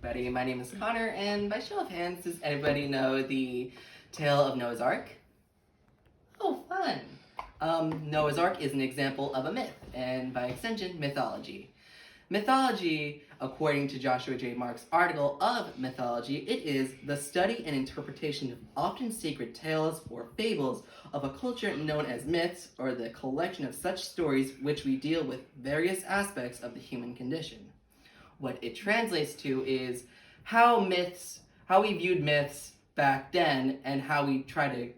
everybody. My name is Connor, and by show of hands, does anybody know the tale of Noah's Ark? Oh, fun! Noah's Ark is an example of a myth, and by extension, mythology. Mythology, according to Joshua J. Marks' article of Mythology, it is the study and interpretation of often sacred tales or fables of a culture known as myths, or the collection of such stories which we deal with various aspects of the human condition. What it translates to is how we viewed myths back then, and how we try to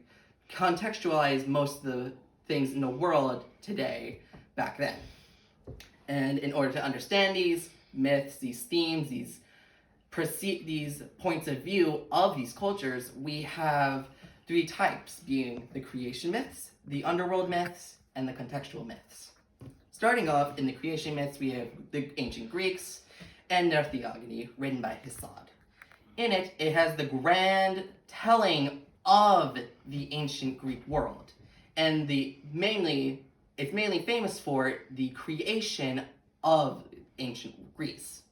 contextualize most of the things in the world today back then. And in order to understand these myths, these themes, these points of view of these cultures, we have three types, being the creation myths, the underworld myths, and the contextual myths. Starting off in the creation myths, we have the ancient Greeks and their theogony, written by Hesiod. In it, it has the grand telling of the ancient Greek world, and it's mainly famous for the creation of ancient Greece.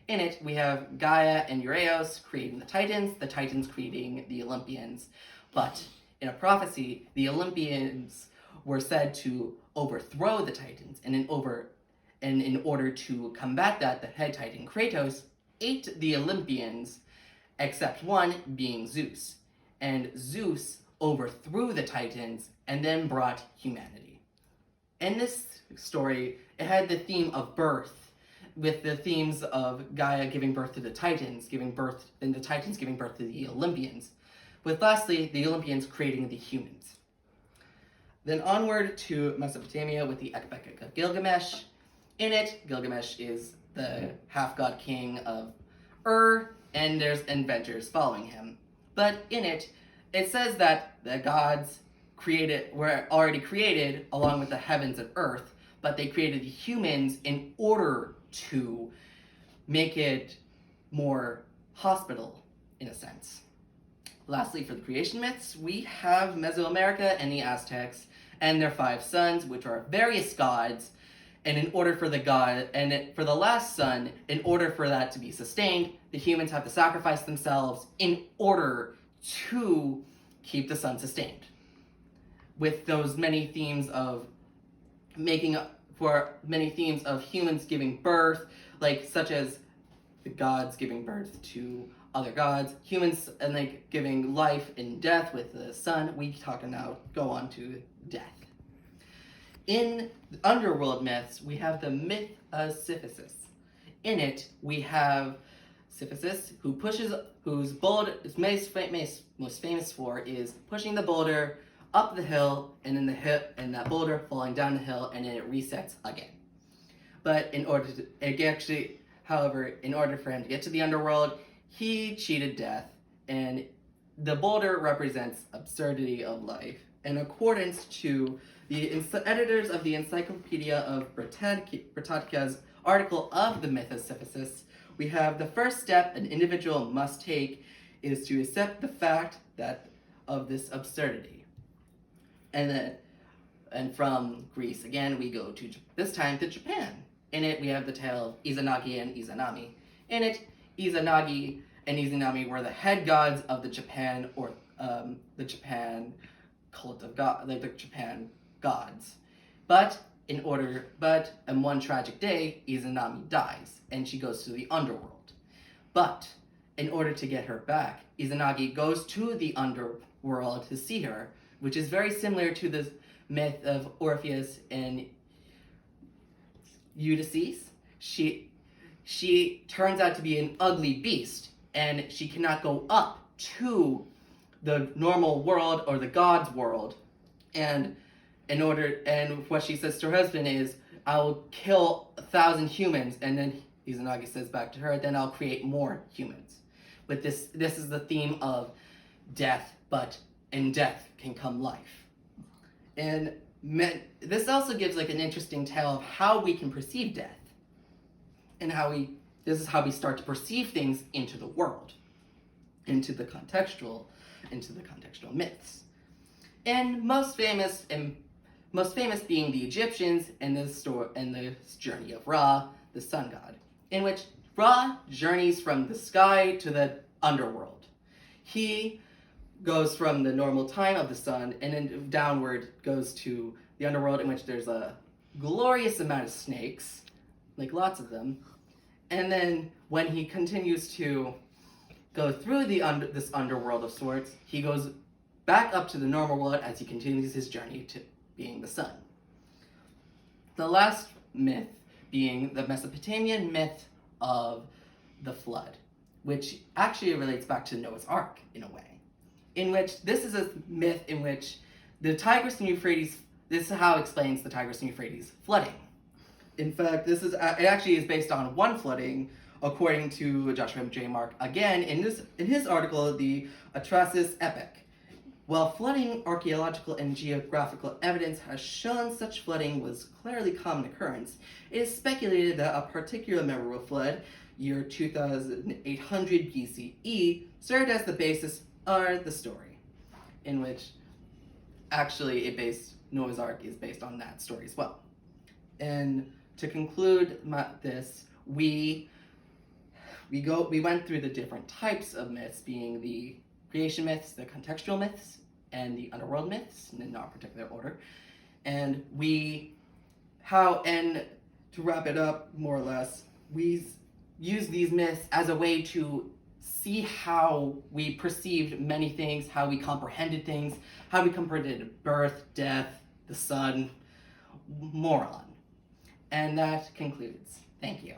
In it, we have Gaia and Uraeus creating the Titans creating the Olympians. But in a prophecy, the Olympians were said to overthrow the Titans, and in order to combat that, the head Titan, Kratos, ate the Olympians, except one being Zeus. And Zeus overthrew the Titans and then brought humanity. In this story, it had the theme of birth, with the themes of Gaia giving birth to the Titans, and the Titans giving birth to the Olympians, with lastly, the Olympians creating the humans. Then onward to Mesopotamia with the Epic of Gilgamesh. In it, Gilgamesh is the half-god king of Ur, and there's adventures following him. But in it, it says that the gods were already created along with the heavens and earth, but they created the humans in order to make it more hospitable, in a sense. Lastly, for the creation myths, we have Mesoamerica and the Aztecs and their 5 sons, which are various gods. And for the last son, in order for that to be sustained, the humans have to sacrifice themselves in order to keep the sun sustained. With those many themes of humans giving birth, such as the gods giving birth to other gods, humans and giving life and death with the sun, we go on to death. In the underworld myths, we have the myth of Sisyphus. In it, we have Sisyphus, whose boulder is most famous for is pushing the boulder up the hill, and that boulder falling down the hill, and then it resets again. But in order for him to get to the underworld, he cheated death, and the boulder represents absurdity of life. In accordance to the editors of the Encyclopedia of Britannica's article of the myth of Sisyphus, we have the first step an individual must take is to accept the fact of this absurdity. And from Greece again, we go to this time to Japan. In it, we have the tale of Izanagi and Izanami. In it, Izanagi and Izanami were the head gods of the Japan cult of God, the Japan gods. But one tragic day, Izanami dies, and she goes to the underworld. But in order to get her back, Izanagi goes to the underworld to see her, which is very similar to the myth of Orpheus and Eurydice. She turns out to be an ugly beast, and she cannot go up to the normal world or the god's world. And what she says to her husband is, "I will kill 1,000 humans," and then Izanagi says back to her, "Then I'll create more humans." But this is the theme of death, but in death can come life. And this also gives an interesting tale of how we can perceive death, and this is how we start to perceive things into the world, into the contextual myths. And most famous being the Egyptians and the journey of Ra, the sun god, in which Ra journeys from the sky to the underworld. He goes from the normal time of the sun and then downward goes to the underworld, in which there's a glorious amount of snakes, like lots of them. And then when he continues to go through this underworld of sorts, he goes back up to the normal world as he continues his journey to being the sun. The last myth being the Mesopotamian myth of the flood, which actually relates back to Noah's Ark in a way, in which this is a myth in which the Tigris and Euphrates, this is how it explains the Tigris and Euphrates flooding. In fact, it actually is based on one flooding, according to Joshua J. Mark, again, in his article, The Atrasis Epic. While flooding archaeological and geographical evidence has shown such flooding was clearly common occurrence, it is speculated that a particular memorable flood, year 2800 BCE, served as the basis of the story, in which actually Noah's Ark is based on that story as well. And to conclude this, we went through the different types of myths, being the creation myths, the contextual myths, and the underworld myths, in no particular order. And to wrap it up, more or less, we use these myths as a way to see how we perceived many things, how we comprehended things, how we comprehended birth, death, the sun, more on. And that concludes. Thank you.